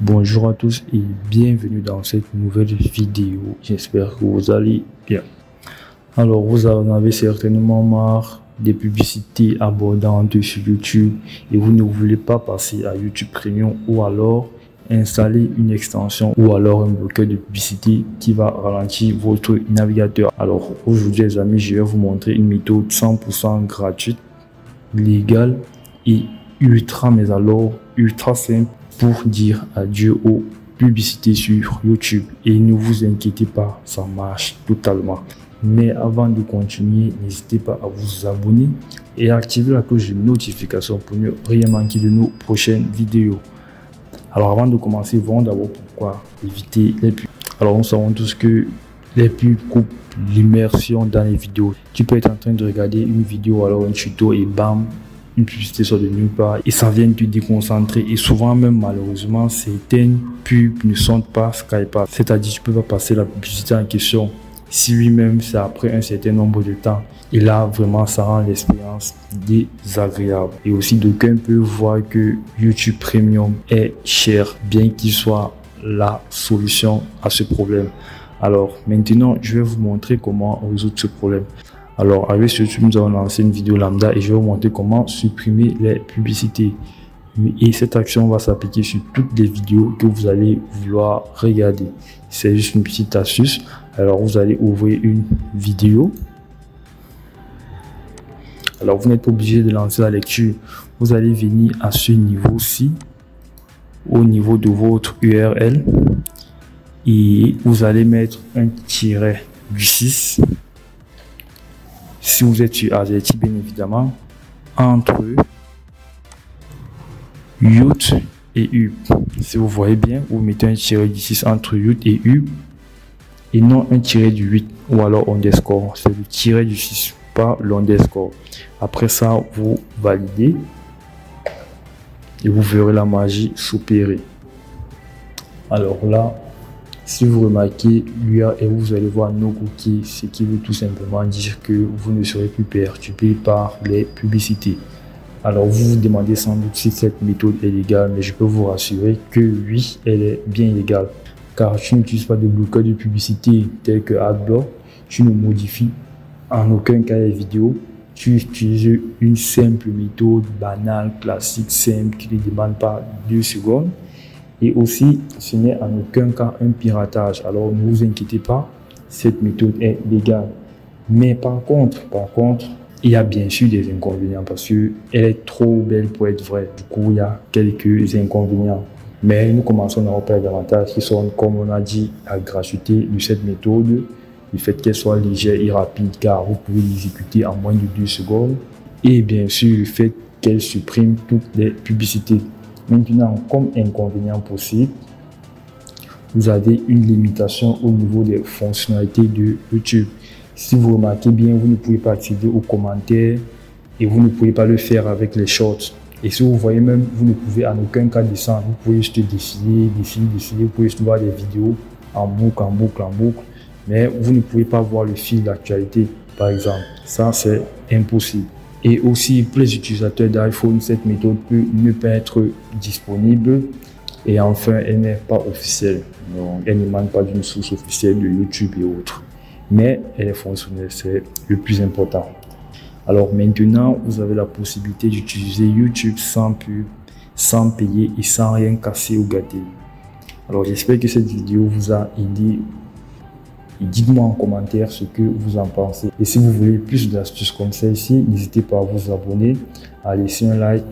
Bonjour à tous et bienvenue dans cette nouvelle vidéo. J'espère que vous allez bien. Alors, vous en avez certainement marre des publicités abordantes sur YouTube et vous ne voulez pas passer à YouTube Premium ou alors installer une extension ou alors un bloqueur de publicité qui va ralentir votre navigateur. Alors, aujourd'hui les amis, je vais vous montrer une méthode 100% gratuite, légale et ultra simple pour dire adieu aux publicités sur YouTube. Et ne vous inquiétez pas, ça marche totalement. Mais avant de continuer, n'hésitez pas à vous abonner et à activer la cloche de notification pour ne rien manquer de nos prochaines vidéos. Alors avant de commencer, voyons d'abord pourquoi éviter les pubs. Alors nous savons tous que les pubs coupent l'immersion dans les vidéos. Tu peux être en train de regarder une vidéo, alors un tuto et bam, une publicité sort de nulle part et ça vient te déconcentrer. Et souvent même malheureusement certaines pubs ne sont pas skypables, c'est-à-dire tu peux pas passer la publicité en question. Si lui-même c'est après un certain nombre de temps, et là vraiment ça rend l'expérience désagréable. Et aussi d'aucuns peuvent voir que YouTube Premium est cher, bien qu'il soit la solution à ce problème. Alors maintenant je vais vous montrer comment résoudre ce problème. Alors avec ce YouTube, nous avons lancé une vidéo lambda et je vais vous montrer comment supprimer les publicités. Et cette action va s'appliquer sur toutes les vidéos que vous allez vouloir regarder. C'est juste une petite astuce. Alors vous allez ouvrir une vidéo. Alors vous n'êtes pas obligé de lancer la lecture. Vous allez venir à ce niveau-ci, au niveau de votre URL. Et vous allez mettre un tiret du 6. Si vous êtes sur AZERTY, bien évidemment, entre Yout et UB. Si vous voyez bien, vous mettez un tiret du 6 entre Yout et UB et non un tiret du 8 ou alors underscore. C'est le tiret du 6, pas l'underscore. Après ça, vous validez et vous verrez la magie s'opérer. Alors là, si vous remarquez l'URL, vous allez voir no cookies, ce qui veut tout simplement dire que vous ne serez plus perturbé par les publicités. Alors vous vous demandez sans doute si cette méthode est légale, mais je peux vous rassurer que oui, elle est bien légale. Car tu n'utilises pas de bloqueur de publicité tel que AdBlock, tu ne modifies en aucun cas les vidéos, tu utilises une simple méthode banale, classique, simple, qui ne demande pas 2 secondes. Et aussi, ce n'est en aucun cas un piratage. Alors ne vous inquiétez pas, cette méthode est légale. Mais par contre, il y a bien sûr des inconvénients parce qu'elle est trop belle pour être vraie. Du coup, il y a quelques inconvénients. Mais nous commençons à repérer davantage qui sont, comme on a dit, la gratuité de cette méthode, le fait qu'elle soit légère et rapide car vous pouvez l'exécuter en moins de 2 secondes. Et bien sûr, le fait qu'elle supprime toutes les publicités. Maintenant, comme inconvénient possible, vous avez une limitation au niveau des fonctionnalités de YouTube. Si vous remarquez bien, vous ne pouvez pas accéder aux commentaires et vous ne pouvez pas le faire avec les shorts. Et si vous voyez même, vous ne pouvez en aucun cas descendre. Vous pouvez juste défiler. Vous pouvez juste voir des vidéos en boucle, mais vous ne pouvez pas voir le fil d'actualité, par exemple. Ça, c'est impossible. Et aussi, pour les utilisateurs d'iPhone, cette méthode peut ne pas être disponible. Et enfin, elle n'est pas officielle. Donc, elle ne manque pas d'une source officielle de YouTube et autres. Mais elle est fonctionnelle, c'est le plus important. Alors maintenant, vous avez la possibilité d'utiliser YouTube sans pub, sans payer et sans rien casser ou gâter. Alors j'espère que cette vidéo vous a aidé. Dites-moi en commentaire ce que vous en pensez. Et si vous voulez plus d'astuces comme celle-ci, n'hésitez pas à vous abonner, à laisser un like,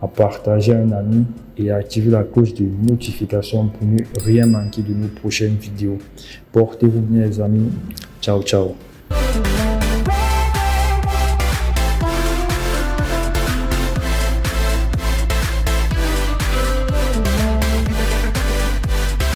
à partager à un ami et à activer la cloche de notification pour ne rien manquer de nos prochaines vidéos. Portez-vous bien les amis. Ciao, ciao.